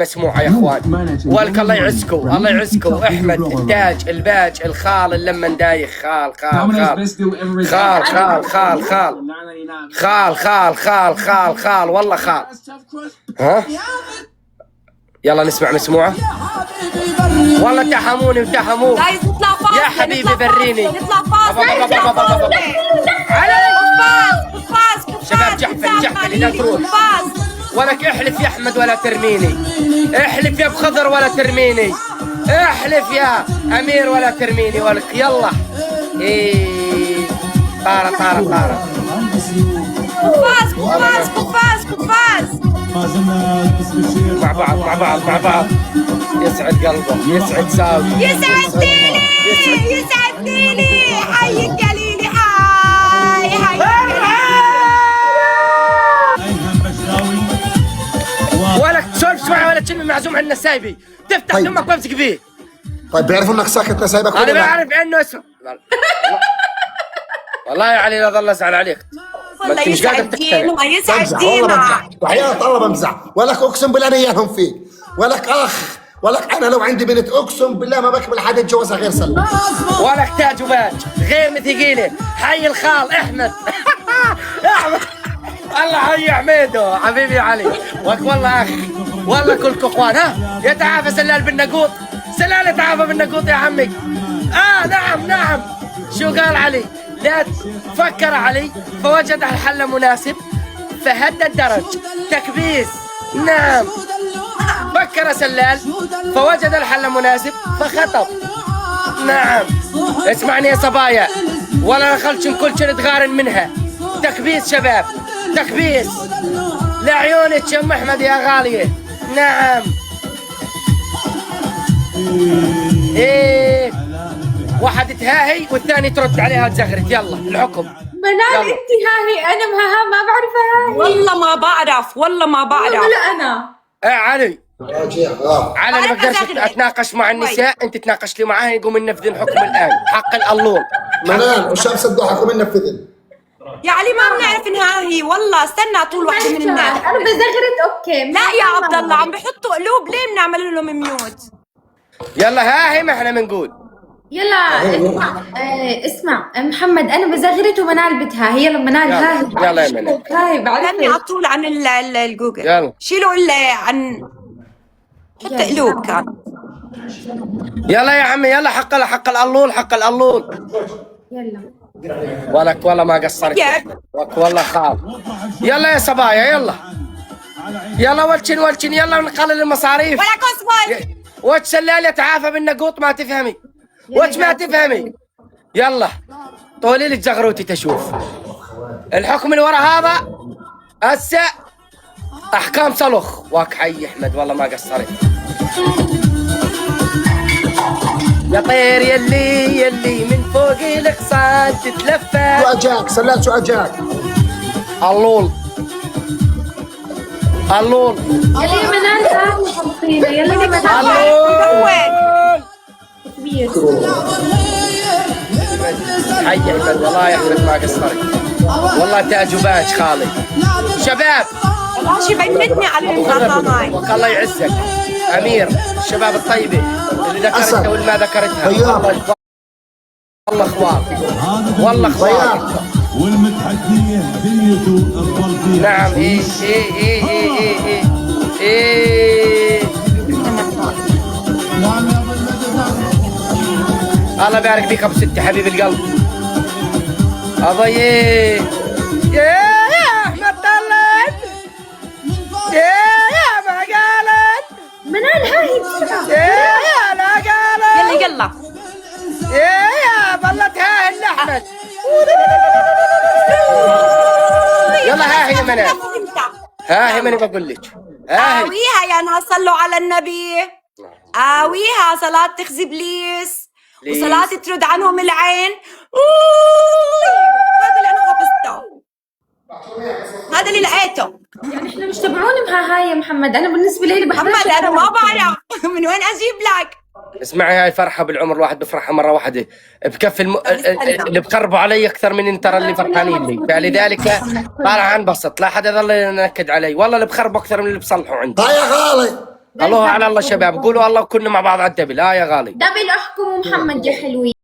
مسموعة يا اخوان. ولك الله يعزكم الله يعزكم. احمد التاج الباج الخال اللمن دايخ خال خال خال خال خال خال خال خال خال خال والله خال. ها يلا نسمع مسموعة. والله اتهموني واتهموك يا حبيبي بريني. شباب جحفل لا تروح. ولك احلف يا احمد ولا ترميني. احلف يا ابو خضر ولا ترميني. احلف يا امير ولا ترميني. ولك يلا ايه طارة كفاز مع بعض. يسعد قلبه يسعد ساوي يسعد ديني حيك يا ليلي حي ولك سولف شوية ولا كلمة. معزوم عندنا سايبي تفتح امك وامسك فيه. طيب بيعرفوا انك ساكت نسايبك؟ انا بعرف انه اسمه والله يا علي لا ظل ازعل عليك. والله يسعد دينه يسعد دينه. وحياة الله بمزح. ولك اقسم بالله انا اياهم فيه. ولك اخ ولك انا لو عندي بنت اقسم بالله ما بقبل حد يتجوزها غير سلمى. ولك تاج وباج غير مثقيله. حي الخال احمد احمد الله حي حميدو حبيبي علي. وك والله اخ والله كلكم اخوان. ها يتعافى سلال بالنقوط. سلال يتعافى بالنقوط يا عمي. نعم شو قال علي؟ لا فكر علي فوجد الحل مناسب فهد الدرج تكبيس. نعم فكر سلال فوجد الحل مناسب فخطب. نعم اسمعني يا صبايا ولا خلشن كل شيء تغارن منها. تكبيس شباب تكبيس لعيونك يا ام احمد يا غاليه. نعم ايه واحد تهاهي والثاني ترد عليها تزغرت. يلا الحكم. منال انت هاهي انا ما بعرفها هاهي. والله ما بعرف ولا انا. علي انا ما بقدرش اتناقش مع النساء. انت تناقش لي معاها يقوم ننفذ الحكم الان. حق القلول. منال والشمس الضحى قوم ننفذن. يا علي ما بنعرف انها هي. والله استنى طول واحدة من الناس. انا بزغرت اوكي. لا يا عبد الله عم بحطوا قلوب ليه بنعمل لهم ميوت. يلا هاهي ما احنا بنقول. يلا اسمع محمد انا بزغرت ومنال بتهاهي. يلا منال هاهي. يلا يا منال هاهي بعرف. استني على طول عن الجوجل. يلا شيلوا عن حط قلوب كان. يلا يا عمي يلا. حق القلول حق القلول. يلا ولك والله ما قصرت. وك والله خاف. يلا يا صبايا يلا ولشن يلا نقلل المصاريف. ولا كسبت وش سلال يتعافى بالنقوط ما تفهمي. وش ما تفهمي. يلا طولي لي الزغروتي تشوف الحكم اللي ورا هذا هسه. احكام صلخ. واك حي احمد والله ما قصرت. يا طير يلي من فوق الاغصان تتلفى. شو اجاك سلال شو اجاك؟ اللول يلا يا منال هاهي حبيبي. يلا يا منال كبير. حي احمد والله يا احمد ما قصرت. والله تاج وباج خالي. شباب والله شي بنتني على المقاطعة. وك الله يعزك امير الشباب الطيبه اللي ذكرتها واللي ما ذكرتها. والله اخوان والله اخوان. والمتحديه دنيته الظل فيها. نعم ايه الله يبارك فيك ابو ستي حبيب القلب. يا احمد طلعت يا ما قالت. منال هاهي بسرعة. يا لا قالت. يلا يا بلت هاهي الاحمد. يلا هاهي يا منال. هاهي ماني بقول لك. آويها يا ناس صلوا على النبي. آويها صلاة تخزي إبليس وصلاة ترد عنهم العين. هذا اللي أنا حفظته. هذا اللي لقيته. يعني احنا مش تبعون معها هاي يا محمد. انا بالنسبة لي محمد أنا ما بعرف من وين أجيب لك. اسمعي هاي فرحة بالعمر الواحد بفرحها مرة واحدة. بكفي اللي بقربوا علي أكثر من ترى اللي فرحانين لي. فلذلك طالع انبسط لا حد يظل ينكد علي. والله اللي بخربوا أكثر من اللي بصلحوا عندي. هاي يا غالي الله على الله شباب، قولوا الله وكنا مع بعض على الدبل. يا غالي دبل احكم ومحمد يا حلوين.